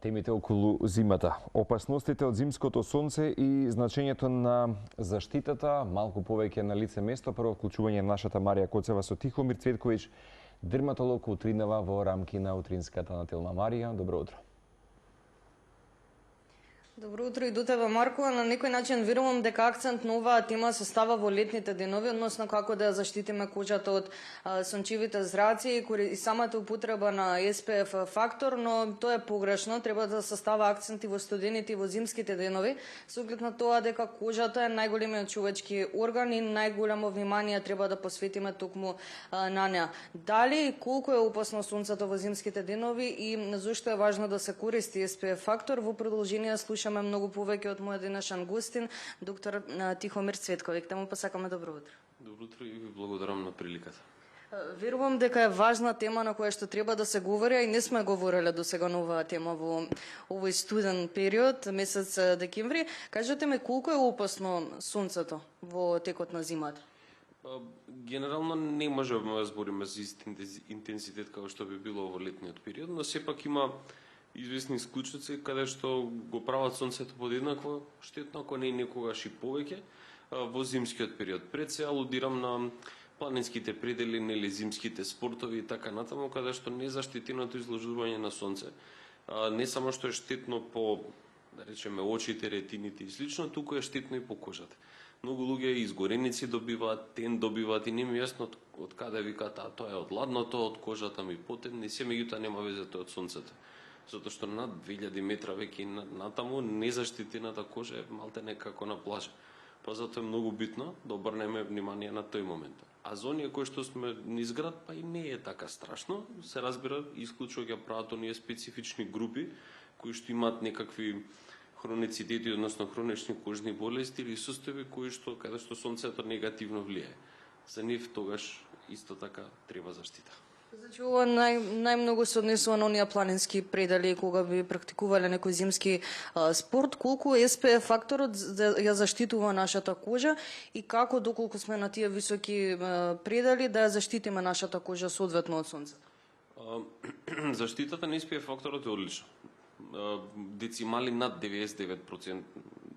Темите околу зимата, опасностите од зимското сонце и значењето на заштитата, малку повеќе на лице место. Прво вклучување нашата Марија Коцева со Тихомир Цветковиќ, дерматолог утринава во рамки на утринската нателна. Марија, добро утро. Добро утро и до тебе, Марко. На некој начин верувам дека акцент на оваа тема се става во летните денови, односно како да ја заштитиме кожата од сончевите зраци и самата употреба на SPF фактор, но тоа е погрешно. Треба да се става акцент и во студените и во зимските денови, со оглед на тоа дека кожата е најголемиот човечки орган и најголемо внимание треба да посветиме токму на неа. Дали колку е опасно сонцето во зимските денови и зошто е важно да се користи SPF фактор, во продолжение слушаме многу повеќе од мојот денешен гостин, доктор Тихомир Цветковиќ. Да му посакаме добро утро. Добро утро и ви благодарам на приликата. Верувам дека е важна тема на која што треба да се говори, и не сме говореле до сега на оваа тема во овој студен период, месец декември. Кажете ми, колку е опасно сонцето во текот на зимата? Генерално не можеме да збориме за интензитет како што би било во летниот период, но сепак има известни исклучоци каде што го прават сонцето подеднакво штетно, ако не некогаш и повеќе во зимскиот период. Пред се алудирам на планинските предели, нели зимските спортови и така натаму, каде што незаштитеното изложување на сонце не само што е штетно по, да речеме, очите, ретините и слично, туку е штетно и по кожата. Многу луѓе изгореници добиваат, тен добиваат и не ми јасно од каде викаат, тоа е од ладното, од кожата ми потен, не се, меѓутоа нема везе тоа од сонцето. Затоа што над 2000 метра веќе натаму незаштитената кожа е малте некако на плажа. Па затоа е многу битно да обрнеме внимание на тој момент. А за оние кои што сме низ град, па и не е така страшно. Се разбира, исклучува ќе прават оние специфични групи кои што имаат некакви хроницитети, односно хронични кожни болести или состојби кои што каде што сонцето негативно влијае. За нив тогаш исто така треба заштита. Значи, ова најмногу се однесува на оние планински предели кога би практикувале некој зимски спорт. Колку SPF факторот ја заштитува нашата кожа и како, доколку сме на тие високи предели, да ја заштитиме нашата кожа соодветно од сонцето? Заштитата на SPF факторот е одлична. Децимали над 99%,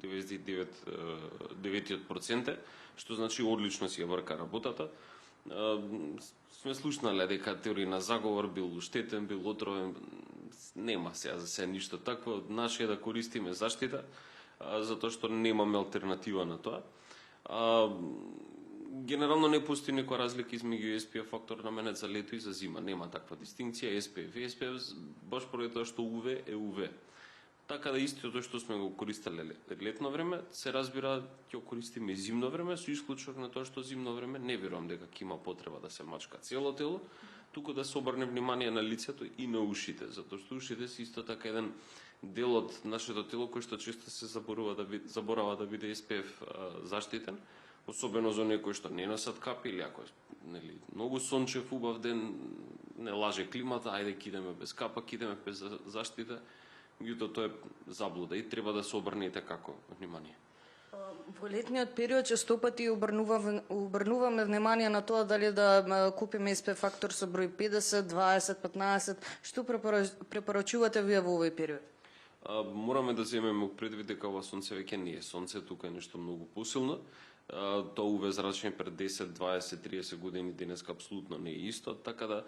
99%, што значи одлично си ја врка работата. Сме слушнале дека теорија на заговор бил штетен, бил отровен. Нема сега за се ништо такво. Наше е да користиме заштита, затоа што немаме алтернатива на тоа. Генерално не постои некоја разлика измеѓу SPF фактор наменет за лето и за зима. Нема таква дистинкција. SPF баш поради тоа што UV е UV. Така да истото што сме го користеле летно време, се разбира ќе го користиме и зимно време, со исклучок на тоа што зимно време не верувам дека ќе има потреба да се мачка цело тело, туку да се обрне внимание на лицето и на ушите, затоа што ушите се исто така еден дел од нашето тело кој што често се заборава да биде SPF заштитен, особено за оние кои што не носат капи или ако нели многу сончев убав ден, не лаже климата, ајде кидеме без капа, кидеме без заштита. Меѓутоа тоа е заблуда и треба да се обрне како внимание. Во летниот период честопати обрнуваме внимание на тоа дали да купиме SPF фактор со број 50, 20, 15. Што препорачувате вие во овој период? Мораме да земеме предвид дека ова сонце веќе не е сонце, тука е нешто многу посилно. Тоа UV зрачење пред 10, 20, 30 години денеска апсолутно не е исто, така да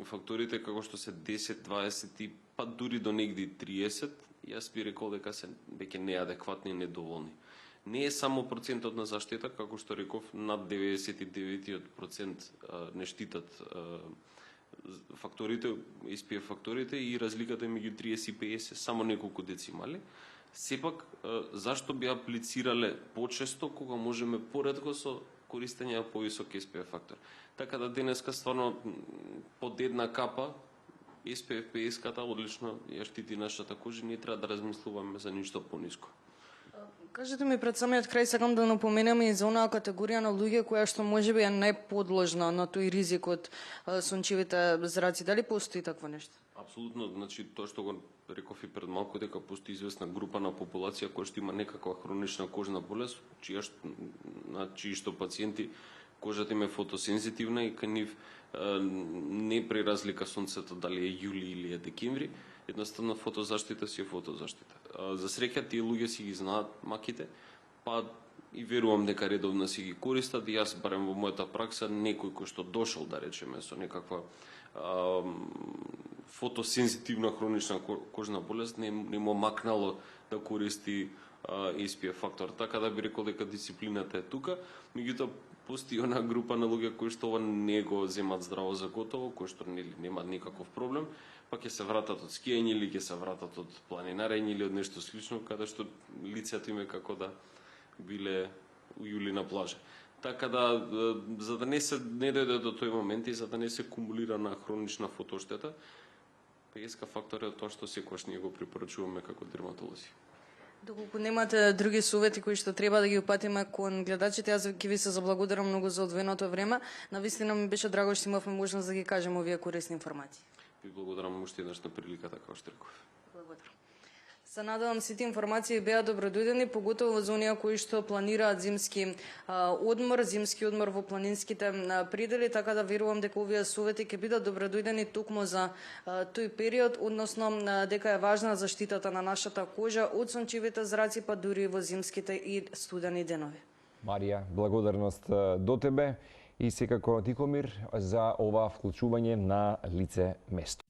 факторите како што се 10, 20 и па дури до негде 30, јас би рекол дека се веќе неадекватни и недоволни. Не е само процентот на заштита, како што реков, над 99% не штитат факторите, SPF факторите и разликата меѓу 30 и 50 само неколку децимали. Сепак, зашто би аплицирале почесто кога можеме поретко со користење на повисок SPF фактор? Така да денеска стварно под една капа SPF 50-ката одлично ја штити нашата кожа, не треба да размислуваме за ништо пониско. Кажете ми, пред самиот крај сакам да напоменеме и за онаа категорија на луѓе која што можеби е најподложна на тој ризик од сончевите зраци. Дали постои такво нешто? Апсолутно, значи тоа што го реков и пред малку, дека постои известна група на популација која што има некаква хронична кожна болест, чии што пациенти кожата им е фотосензитивна и кај нив не преразлика сонцето дали е јули или е декември, Едноставно фотозаштита си е фотозаштита. За среќа тие луѓе си ги знаат маките, па и верувам дека редовно си ги користат и јас барем во мојата пракса некој кој што дошол да речеме со некаква фотосензитивна хронична кожна болест не му макнало да користи SPF фактор. Така да би рекол дека дисциплината е тука, меѓутоа постои она група на луѓе кои што ова не го земат здраво за готово, кои што немаат никаков проблем, па ќе се вратат од скијање или ќе се вратат од планинарење или од нешто слично, каде што лицето им е како да биле у јули на плажа. Така да, за да не дојде до тој момент и за да не се кумулира на хронична фотоштета, PSK фактор е тоа што секогаш ние го препорачуваме како дерматолози. Доколку немате други совети кои што треба да ги упатиме кон гледачите, јас ќе ви се заблагодарам многу за одвоеното време. Навистина ми беше драго што имавме можност да ги кажеме овие корисни информации. Ви благодарам уште еднаш на приликата, како што реков. Благодарам. Се надевам сите информации беа добродојдени, поготово за оние кои што планираат зимски одмор во планинските предели, така да верувам дека овие совети ќе бидат добродојдени токму за тој период, односно дека е важна заштитата на нашата кожа од сончевите зраци, па дури во зимските и студени денови. Марија, благодарност до тебе и секако Тихомир за ова вклучување на лице место.